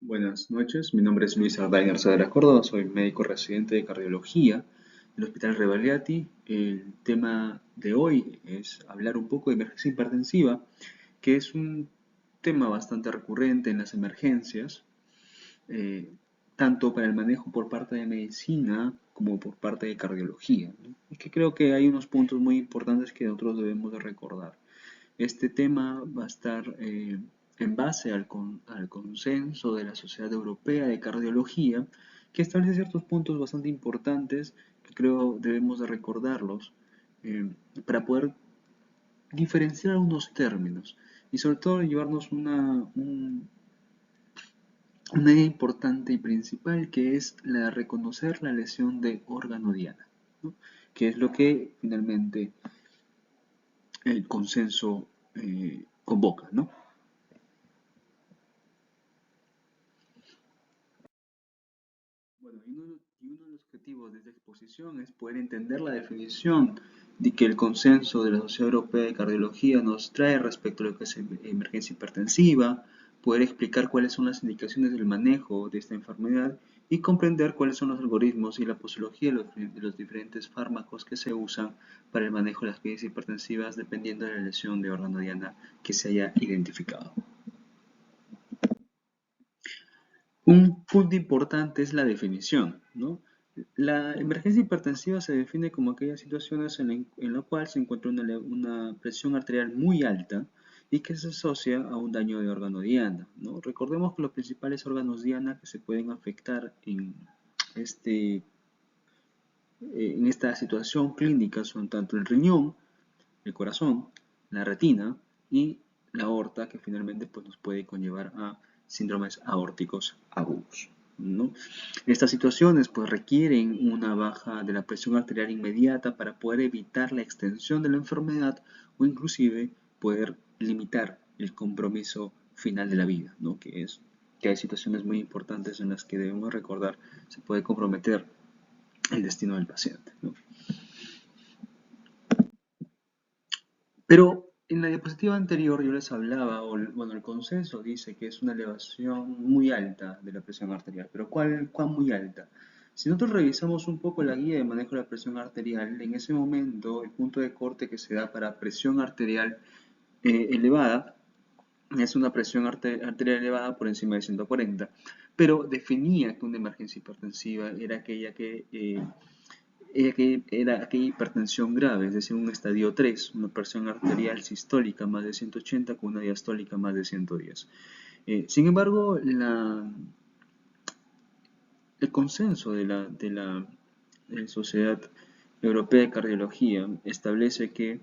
Buenas noches, mi nombre es Luis Ardain Saavedra Córdoba, soy médico residente de cardiología del Hospital Rebagliati. El tema de hoy es hablar un poco de emergencia hipertensiva, que es un tema bastante recurrente en las emergencias, eh, tanto para el manejo por parte de medicina como por parte de cardiología, ¿no? Es que creo que hay unos puntos muy importantes que nosotros debemos de recordar. Este tema va a estar en base al consenso de la Sociedad Europea de Cardiología, que establece ciertos puntos bastante importantes que creo debemos de recordarlos eh, para poder diferenciar algunos términos y sobre todo llevarnos una idea importante y principal, que es la de reconocer la lesión de órgano diana, ¿no? Que es lo que finalmente el consenso convoca, ¿no? Bueno, y uno de los objetivos de esta exposición es poder entender la definición de que el consenso de la Sociedad Europea de Cardiología nos trae respecto a lo que es emergencia hipertensiva, poder explicar cuáles son las indicaciones del manejo de esta enfermedad y comprender cuáles son los algoritmos y la posología de los diferentes fármacos que se usan para el manejo de las crisis hipertensivas dependiendo de la lesión de órgano diana que se haya identificado. Un punto importante es la definición, ¿no? La emergencia hipertensiva se define como aquellas situaciones en la cual se encuentra una presión arterial muy alta y que se asocia a un daño de órgano diana, ¿no? Recordemos que los principales órganos diana que se pueden afectar este, en esta situación clínica son tanto el riñón, el corazón, la retina y la aorta, que finalmente pues, nos puede conllevar a síndromes aórticos agudos, ¿no? Estas situaciones pues, requieren una baja de la presión arterial inmediata para poder evitar la extensión de la enfermedad o inclusive poder limitar el compromiso final de la vida, ¿no? Que hay situaciones muy importantes en las que debemos recordar se puede comprometer el destino del paciente, ¿no? Pero en la diapositiva anterior yo les hablaba, bueno, el consenso dice que es una elevación muy alta de la presión arterial, pero ¿cuán muy alta? Si nosotros revisamos un poco la guía de manejo de la presión arterial, en ese momento el punto de corte que se da para presión arterial elevada es una presión arterial elevada por encima de 140, pero definía que una emergencia hipertensiva era aquella hipertensión grave, es decir, un estadio 3, una presión arterial sistólica más de 180 con una diastólica más de 110. Sin embargo, el consenso de la Sociedad Europea de Cardiología establece que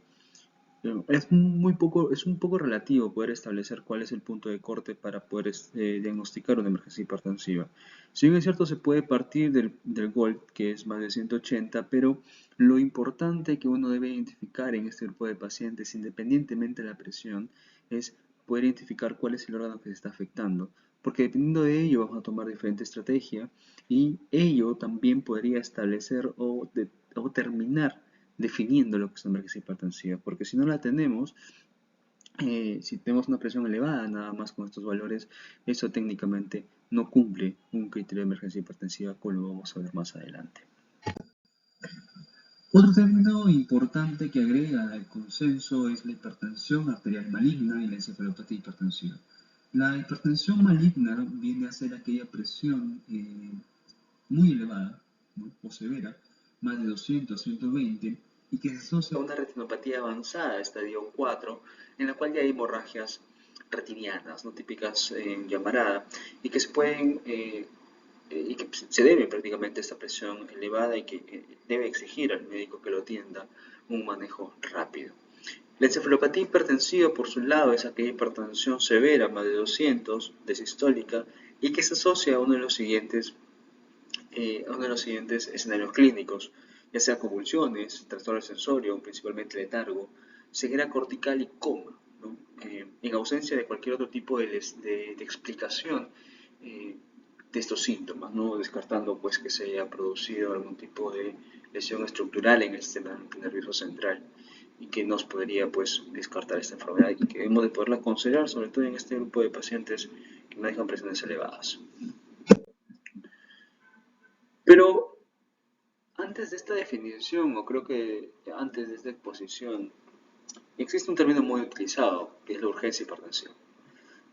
es un poco relativo poder establecer cuál es el punto de corte para poder diagnosticar una emergencia hipertensiva. Si bien es cierto, se puede partir del GOLD, que es más de 180, pero lo importante que uno debe identificar en este grupo de pacientes, independientemente de la presión, es poder identificar cuál es el órgano que se está afectando. Porque dependiendo de ello vamos a tomar diferente estrategia y ello también podría establecer o terminar definiendo lo que es una emergencia hipertensiva, porque si no la tenemos, si tenemos una presión elevada nada más con estos valores, eso técnicamente no cumple un criterio de emergencia hipertensiva, como lo vamos a ver más adelante. Otro término importante que agrega al consenso es la hipertensión arterial maligna y la encefalopatía hipertensiva. La hipertensión maligna viene a ser aquella presión muy elevada, ¿no? O severa, más de 200, 120, y que se asocia a una retinopatía avanzada, estadio 4, en la cual ya hay hemorragias retinianas, no típicas en llamarada, y que se pueden y que se debe prácticamente a esta presión elevada y que debe exigir al médico que lo atienda un manejo rápido. La encefalopatía hipertensiva, por su lado, es aquella hipertensión severa, más de 200, desistólica, y que se asocia a uno de los siguientes escenarios clínicos, ya sea convulsiones, trastorno del sensorio, principalmente letargo, ceguera cortical y coma, ¿no? En ausencia de cualquier otro tipo de explicación de estos síntomas, ¿no? Descartando pues que se haya producido algún tipo de lesión estructural en el sistema nervioso central y que nos podría pues descartar esta enfermedad y que debemos de poderla considerar, sobre todo en este grupo de pacientes manejan presiones elevadas. Pero antes de esta definición, o creo que antes de esta exposición, existe un término muy utilizado, que es la urgencia hipertensiva,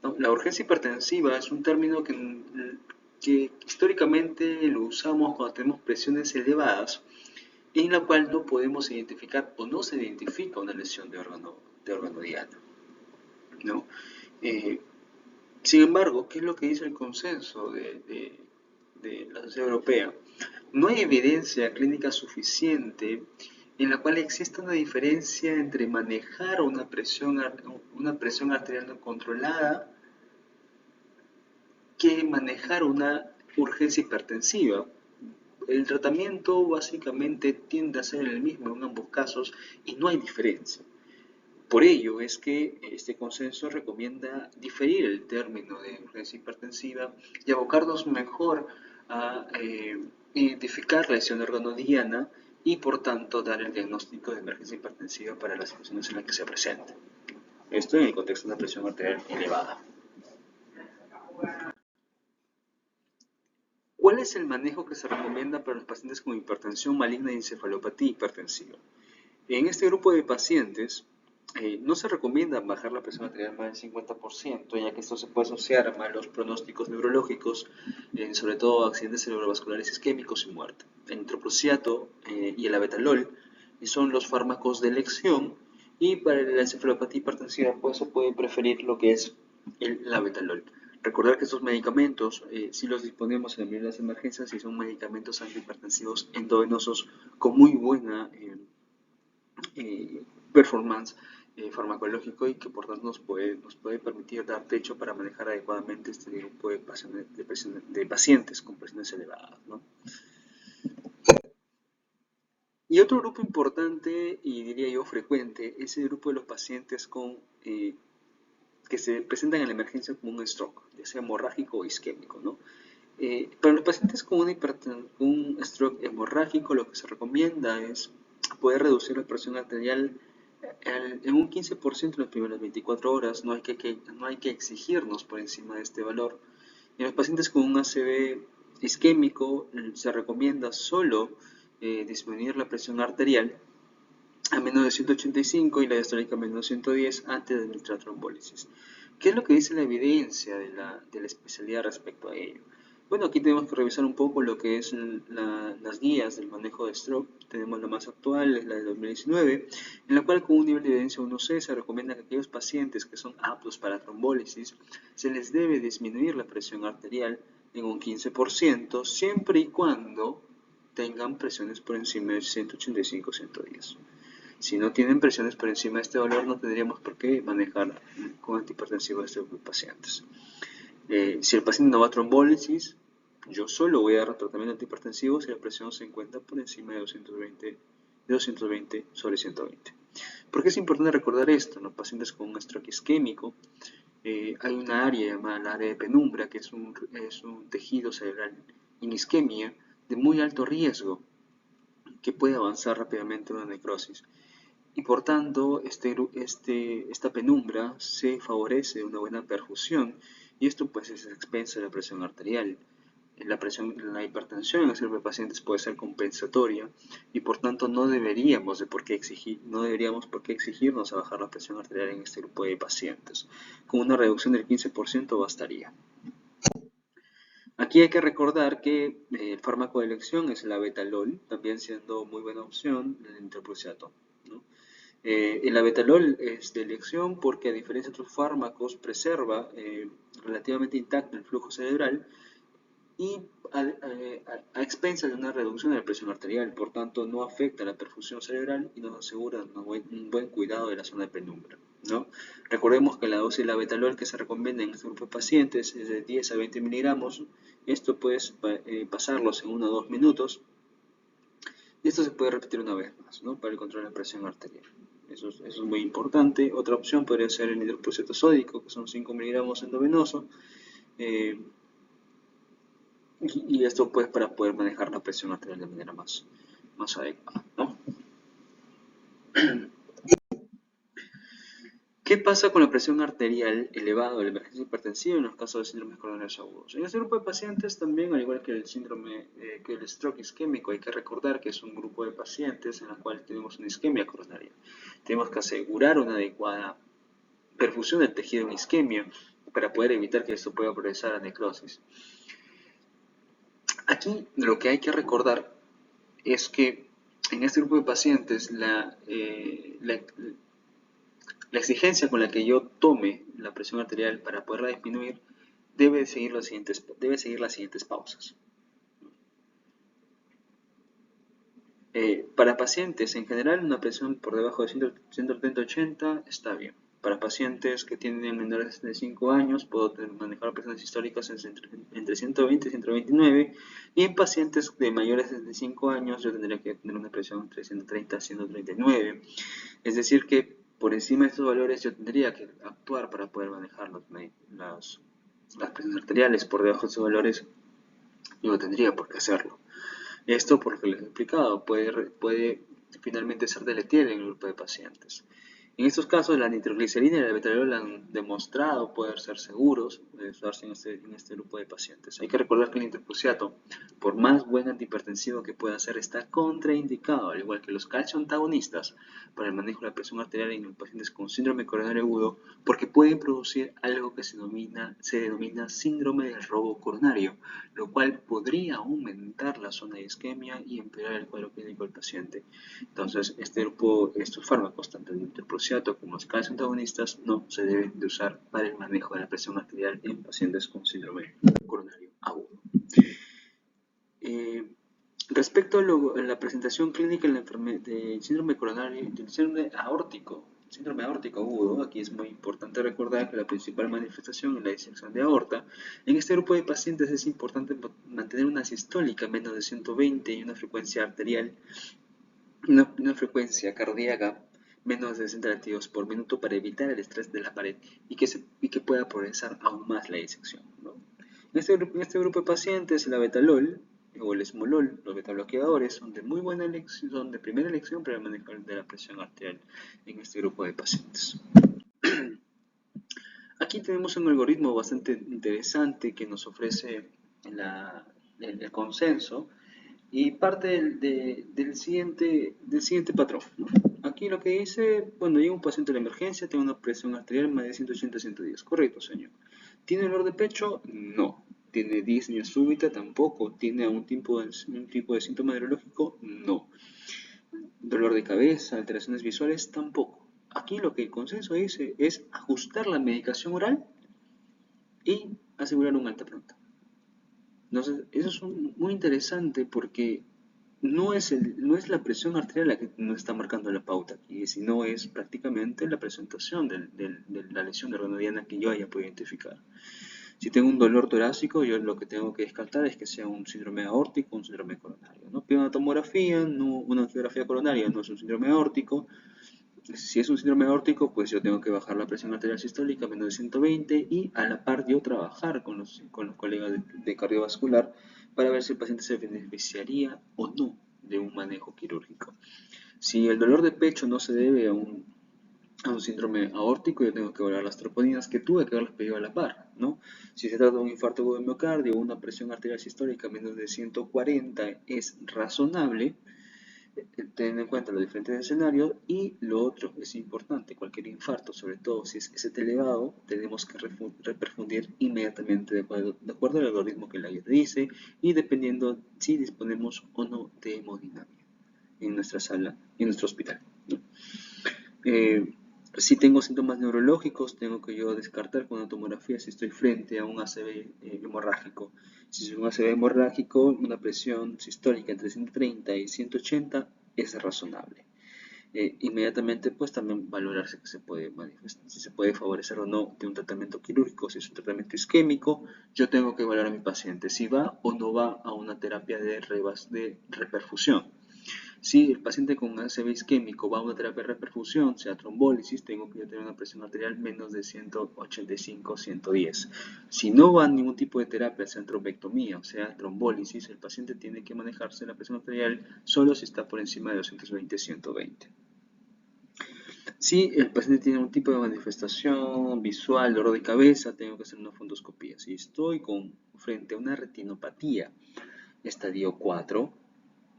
¿no? La urgencia hipertensiva es un término que históricamente lo usamos cuando tenemos presiones elevadas, en la cual no podemos identificar o no se identifica una lesión de órgano diana, ¿no? Eh, Sin embargo, ¿qué es lo que dice el consenso de la Sociedad Europea? No hay evidencia clínica suficiente en la cual exista una diferencia entre manejar una presión arterial no controlada que manejar una urgencia hipertensiva. El tratamiento básicamente tiende a ser el mismo en ambos casos y no hay diferencia. Por ello es que este consenso recomienda diferir el término de urgencia hipertensiva y abocarnos mejor a identificar la lesión organodiana y por tanto dar el diagnóstico de emergencia hipertensiva para las situaciones en las que se presenta. Esto en el contexto de una presión arterial elevada. ¿Cuál es el manejo que se recomienda para los pacientes con hipertensión maligna y encefalopatía hipertensiva? En este grupo de pacientes no se recomienda bajar la presión arterial más del 50%, ya que esto se puede asociar a malos pronósticos neurológicos, sobre todo accidentes cerebrovasculares isquémicos y muerte. El nitroprusiato y el abetalol son los fármacos de elección, y para la encefalopatía hipertensiva pues, se puede preferir lo que es el abetalol. Recordar que estos medicamentos, si los disponemos en las emergencias, y son medicamentos antihipertensivos endovenosos con muy buena performance farmacológico, y que por tanto nos puede permitir dar techo para manejar adecuadamente este grupo de pacientes con presiones elevadas, ¿no? Y otro grupo importante, y diría yo frecuente, es el grupo de los pacientes que se presentan en la emergencia como un stroke, ya sea hemorrágico o isquémico, ¿no? Para los pacientes con un stroke hemorrágico, lo que se recomienda es poder reducir la presión arterial en un 15% en las primeras 24 horas. No hay que exigirnos por encima de este valor. En los pacientes con un ACV isquémico se recomienda solo disminuir la presión arterial a menos de 185 y la diastólica a menos de 110 antes de administrar trombólisis. ¿Qué es lo que dice la evidencia de la especialidad respecto a ello? Bueno, aquí tenemos que revisar un poco lo que es las guías del manejo de stroke. Tenemos la más actual, es la de 2019, en la cual con un nivel de evidencia 1C se recomienda que aquellos pacientes que son aptos para trombólisis se les debe disminuir la presión arterial en un 15%, siempre y cuando tengan presiones por encima de 185-110. Si no tienen presiones por encima de este valor, no tendríamos por qué manejar con antihipertensivo a este grupo de pacientes. Si el paciente no va a trombólisis, yo solo voy a dar tratamiento antihipertensivo si la presión se encuentra por encima de 220 sobre 120. ¿Por qué es importante recordar esto? En los pacientes con un stroke isquémico hay una área llamada la área de penumbra, que es un tejido cerebral en isquemia de muy alto riesgo, que puede avanzar rápidamente a una necrosis. Y por tanto, esta penumbra se favorece de una buena perfusión, y esto pues es a expensas de la presión arterial. La hipertensión en este grupo de pacientes puede ser compensatoria, y por tanto no deberíamos por qué exigirnos a bajar la presión arterial en este grupo de pacientes. Con una reducción del 15% bastaría. Aquí hay que recordar que el fármaco de elección es el abetalol, también siendo muy buena opción el nitroprusiato, ¿no? El abetalol es de elección porque, a diferencia de otros fármacos, preserva relativamente intacto el flujo cerebral y a expensas de una reducción de la presión arterial. Por tanto, no afecta la perfusión cerebral y nos asegura un buen cuidado de la zona de penumbra, ¿no? Recordemos que la dosis del abetalol que se recomienda en este grupo de pacientes es de 10 a 20 miligramos. Esto puedes pasarlos en 1 o 2 minutos. Y esto se puede repetir una vez más, ¿no? Para el control de la presión arterial. Eso es muy importante. Otra opción podría ser el hidroxipurosito sódico, que son 5 miligramos endovenoso. Y esto pues para poder manejar la presión arterial de manera más adecuada, ¿no? ¿Qué pasa con la presión arterial elevada o la emergencia hipertensiva en los casos de síndromes coronarios agudos? En este grupo de pacientes también, al igual que el síndrome, que el stroke isquémico, hay que recordar que es un grupo de pacientes en el cual tenemos una isquemia coronaria. Tenemos que asegurar una adecuada perfusión del tejido en isquemia para poder evitar que esto pueda progresar a necrosis. Aquí lo que hay que recordar es que en este grupo de pacientes la exigencia con la que yo tome la presión arterial para poderla disminuir debe seguir las siguientes pausas. Para pacientes en general, una presión por debajo de 130-80 está bien. Para pacientes que tienen menores de 65 años, puedo manejar presiones históricas entre 120 y 129. Y en pacientes de mayores de 65 años, yo tendría que tener una presión entre 130 y 139. Es decir, que por encima de estos valores yo tendría que actuar para poder manejar las presiones arteriales. Por debajo de estos valores, yo no tendría por qué hacerlo. Esto, por lo que les he explicado, puede finalmente ser deletérea en el grupo de pacientes. En estos casos, la nitroglicerina y la betalol han demostrado poder ser seguros de usarse en este grupo de pacientes. Hay que recordar que el nitroprusiato, por más buen antihipertensivo que pueda ser, está contraindicado, al igual que los calcio antagonistas, para el manejo de la presión arterial en pacientes con síndrome coronario agudo, porque pueden producir algo que se denomina síndrome del robo coronario, lo cual podría aumentar la zona de isquemia y empeorar el cuadro clínico del paciente. Entonces, estos fármacos, tanto el nitroprusiato como los calcio antagonistas, no se deben de usar para el manejo de la presión arterial en pacientes con síndrome coronario agudo. Respecto a la presentación clínica del síndrome coronario, del síndrome aórtico agudo, aquí es muy importante recordar que la principal manifestación es la disección de aorta. En este grupo de pacientes es importante mantener una sistólica menos de 120 y una frecuencia arterial, una frecuencia cardíaca menos de 60 latidos por minuto para evitar el estrés de la pared y que pueda progresar aún más la disección, ¿no? En este grupo de pacientes, la betalol o el esmolol, los betabloqueadores, son de muy buena elección, son de primera elección para el manejo de la presión arterial en este grupo de pacientes. Aquí tenemos un algoritmo bastante interesante que nos ofrece el consenso y parte del siguiente patrón, ¿no? Aquí lo que dice, bueno, llega un paciente a la emergencia, tiene una presión arterial más de 180-110. Correcto, señor. ¿Tiene dolor de pecho? No. ¿Tiene disnea súbita? Tampoco. ¿Tiene un tipo de síntoma neurológico? No. ¿Dolor de cabeza? ¿Alteraciones visuales? Tampoco. Aquí lo que el consenso dice es ajustar la medicación oral y asegurar un alta pronta. Entonces, eso es muy interesante porque no es la presión arterial la que nos está marcando la pauta aquí, sino es prácticamente la presentación de la lesión de órgano que yo haya podido identificar. Si tengo un dolor torácico, yo lo que tengo que descartar es que sea un síndrome aórtico o un síndrome coronario, ¿no? Pido una tomografía, una angiografía coronaria no es un síndrome aórtico. Si es un síndrome aórtico, pues yo tengo que bajar la presión arterial sistólica a menos de 120 y a la par yo trabajar con los colegas de cardiovascular para ver si el paciente se beneficiaría o no de un manejo quirúrgico. Si el dolor de pecho no se debe a un síndrome aórtico, yo tengo que evaluar las troponinas que tuve que haberlas pedido a la par, ¿no? Si se trata de un infarto agudo de miocardio o una presión arterial sistólica menos de 140 es razonable, teniendo en cuenta los diferentes escenarios. Y lo otro es importante, cualquier infarto, sobre todo si es ST elevado, tenemos que reperfundir inmediatamente de acuerdo al algoritmo que la guía dice y dependiendo si disponemos o no de hemodinamia en nuestra sala, en nuestro hospital, ¿no? Si tengo síntomas neurológicos, tengo que yo descartar con una tomografía si estoy frente a un ACV hemorrágico. Si es un ACV hemorrágico, una presión sistólica entre 130 y 180 es razonable. Inmediatamente, pues también valorarse que si se puede favorecer o no de un tratamiento quirúrgico. Si es un tratamiento isquémico, yo tengo que evaluar a mi paciente si va o no va a una terapia de reperfusión. Si el paciente con ACV isquémico va a una terapia de reperfusión, sea trombólisis, tengo que tener una presión arterial menos de 185-110. Si no va a ningún tipo de terapia, sea trombectomía o sea trombólisis, el paciente tiene que manejarse la presión arterial solo si está por encima de 220-120. Si el paciente tiene un tipo de manifestación visual, dolor de cabeza, tengo que hacer una fundoscopía. Si estoy frente a una retinopatía estadio 4,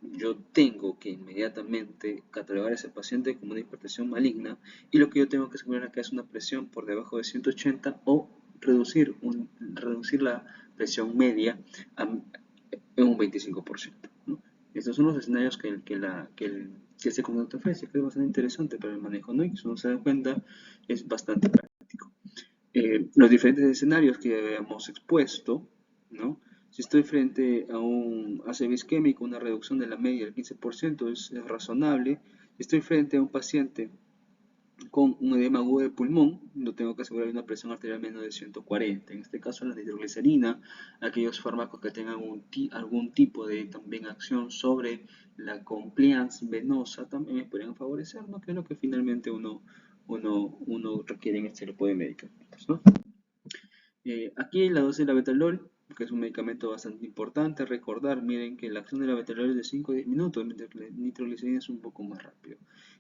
yo tengo que inmediatamente catalogar a ese paciente como una hipertensión maligna y lo que yo tengo que asegurar acá es una presión por debajo de 180 o reducir la presión media en un 25%, ¿no? Estos son los escenarios que este conducto ofrece, que es bastante interesante para el manejo, ¿no? Y si uno se da cuenta, es bastante práctico. Los diferentes escenarios que habíamos expuesto, ¿no? Si estoy frente a un ácido isquémico, una reducción de la media del 15% es razonable. Si estoy frente a un paciente con un edema agudo de pulmón, no tengo que asegurar una presión arterial menos de 140. En este caso, la nitroglicerina, aquellos fármacos que tengan algún tipo de también acción sobre la compliance venosa también me podrían favorecer, ¿no? Que es lo que finalmente uno requiere en este tipo de medicamentos, ¿no? Aquí la dosis de la betalol, que es un medicamento bastante importante, recordar, miren que la acción de la betalol es de 5 a 10 minutos, mientras que la nitroglicerina es un poco más rápido.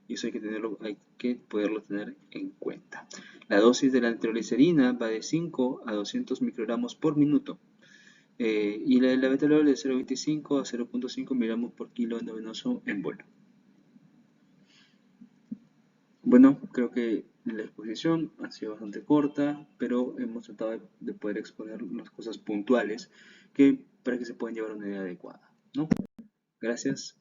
Y eso hay que poderlo tener en cuenta. La dosis de la nitroglicerina va de 5 a 200 microgramos por minuto. Y la de la betalol de 0,25 a 0,5 miligramos por kilo endovenoso en bolo. Bueno, creo que la exposición ha sido bastante corta, pero hemos tratado de poder exponer unas cosas puntuales para que se puedan llevar una idea adecuada, ¿no? Gracias.